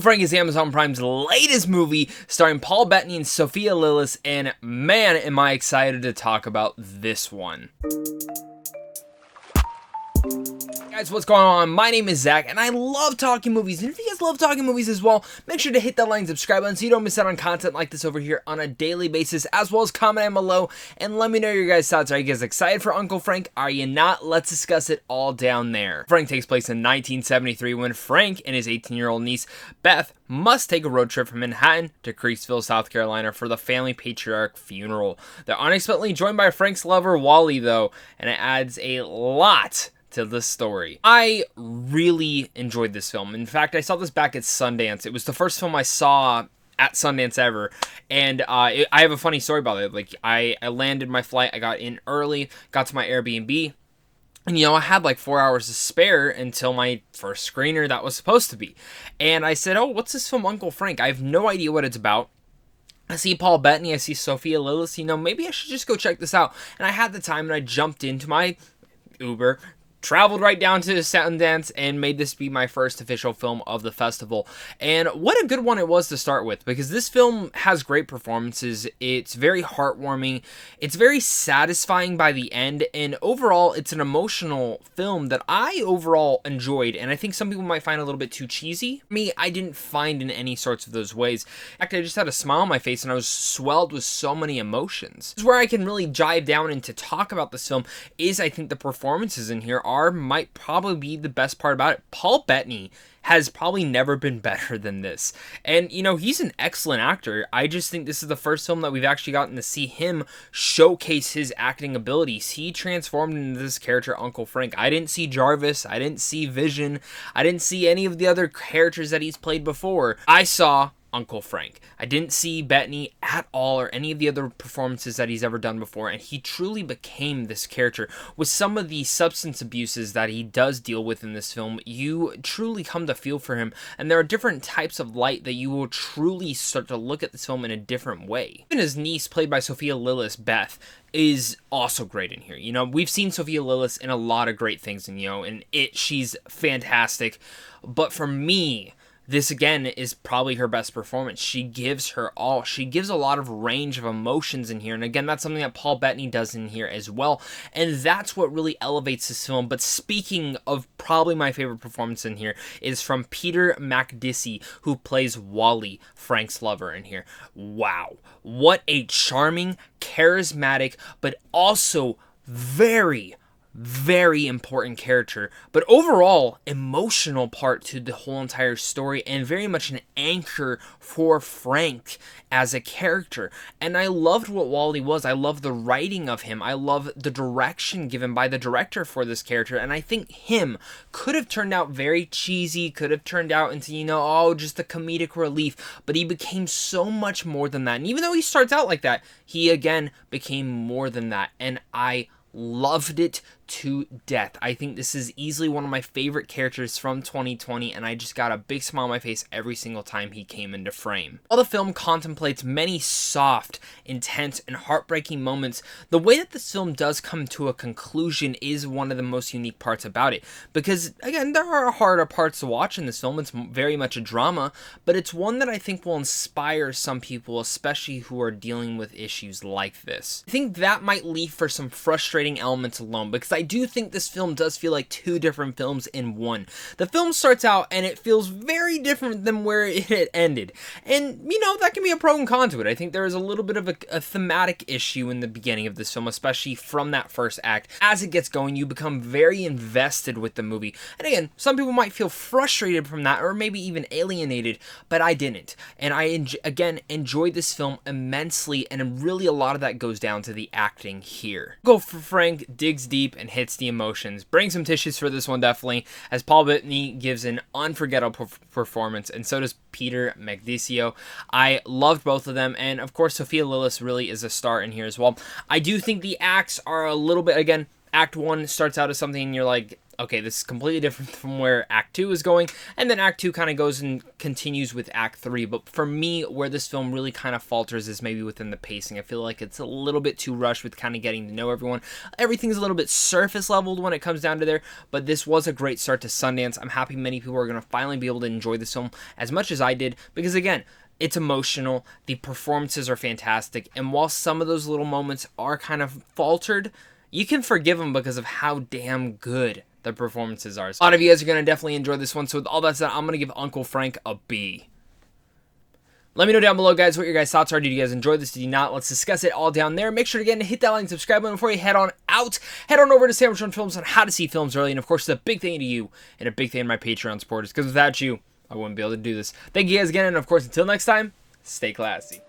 Frank is Amazon Prime's latest movie starring Paul Bettany and Sophia Lillis, and man, am I excited to talk about this one. Guys, what's going on? My name is Zach, and I love talking movies. And if you guys love talking movies as well, make sure to hit that like and subscribe button so you don't miss out on content like this over here on a daily basis, as well as comment down below and let me know your guys' thoughts. Are you guys excited for Uncle Frank? Are you not? Let's discuss it all down there. Frank takes place in 1973 when Frank and his 18-year-old niece, Beth, must take a road trip from Manhattan to Creeksville, South Carolina for the family patriarch funeral. They're unexpectedly joined by Frank's lover, Wally, though, and it adds a lot to the story. I really enjoyed this film. In fact, I saw this back at Sundance. It was the first film I saw at Sundance ever, and I have a funny story about it. Like, I landed my flight, I got in early, got to my Airbnb, and I had like 4 hours to spare until my first screener that was supposed to be. And I said, oh, what's this film, Uncle Frank? I have no idea what it's about. I see Paul Bettany, I see Sophia Lillis, maybe I should just go check this out. And I had the time, and I jumped into my Uber, traveled right down to Sundance, and made this be my first official film of the festival. And what a good one it was to start with, because this film has great performances. It's very heartwarming. It's very satisfying by the end, and overall, it's an emotional film that I overall enjoyed, and I think some people might find a little bit too cheesy. Me, I didn't find in any sorts of those ways. In fact, I just had a smile on my face, and I was swelled with so many emotions. This is where I can really dive down and to talk about this film is, I think, the performances in here might probably be the best part about it. Paul Bettany has probably never been better than this. And, he's an excellent actor. I just think this is the first film that we've actually gotten to see him showcase his acting abilities. He transformed into this character, Uncle Frank. I didn't see Jarvis. I didn't see Vision. I didn't see any of the other characters that he's played before. I saw Uncle Frank. I didn't see Bettany at all or any of the other performances that he's ever done before, and he truly became this character. With some of the substance abuses that he does deal with in this film, you truly come to feel for him, and there are different types of light that you will truly start to look at this film in a different way. Even his niece, played by Sophia Lillis, Beth, is also great in here. We've seen Sophia Lillis in a lot of great things, and she's fantastic, but for me, this, again, is probably her best performance. She gives her all. She gives a lot of range of emotions in here. And again, that's something that Paul Bettany does in here as well. And that's what really elevates this film. But speaking of probably my favorite performance in here is from Peter Macdissi, who plays Wally, Frank's lover in here. Wow. What a charming, charismatic, but also very important character, but overall emotional part to the whole entire story, and very much an anchor for Frank as a character. And I loved what Wally was. I love the writing of him. I love the direction given by the director for this character, and I think him could have turned out very cheesy, could have turned out into, just a comedic relief, but he became so much more than that. And even though he starts out like that, he again became more than that, and I loved it to death. I think this is easily one of my favorite characters from 2020, and I just got a big smile on my face every single time he came into frame. While the film contemplates many soft, intense, and heartbreaking moments, the way that this film does come to a conclusion is one of the most unique parts about it. Because, again, there are harder parts to watch in this film. It's very much a drama, but it's one that I think will inspire some people, especially who are dealing with issues like this. I think that might leave for some frustrating elements alone, because I do think this film does feel like two different films in one. The film starts out and it feels very different than where it had ended. And, that can be a pro and con to it. I think there is a little bit of a thematic issue in the beginning of this film, especially from that first act. As it gets going, you become very invested with the movie. And again, some people might feel frustrated from that, or maybe even alienated, but I didn't. And I, again, enjoyed this film immensely, and really a lot of that goes down to the acting here. Go for Frank digs deep and hits the emotions. Bring some tissues for this one, definitely, as Paul Bettany gives an unforgettable performance, and so does Peter Macdissi. I loved both of them, and of course Sophia Lillis really is a star in here as well. I do think the acts are a little bit, again, Act 1 starts out as something and you're like, okay, this is completely different from where Act 2 is going, and then Act 2 kind of goes and continues with Act 3, but for me, where this film really kind of falters is maybe within the pacing. I feel like it's a little bit too rushed with kind of getting to know everyone. Everything's a little bit surface leveled when it comes down to there, but this was a great start to Sundance. I'm happy many people are going to finally be able to enjoy this film as much as I did, because again, it's emotional, the performances are fantastic, and while some of those little moments are kind of faltered, you can forgive them because of how damn good the performances are. So a lot of you guys are going to definitely enjoy this one. So with all that said, I'm going to give Uncle Frank a B. Let me know down below, guys, what your guys' thoughts are. Did you guys enjoy this? Did you not? Let's discuss it all down there. Make sure again to hit that like and subscribe button before you head on out. Head on over to Sandwich on Films on how to see films early. And of course, it's a big thing to you and a big thing to my Patreon supporters, because without you, I wouldn't be able to do this. Thank you guys again. And of course, until next time, stay classy.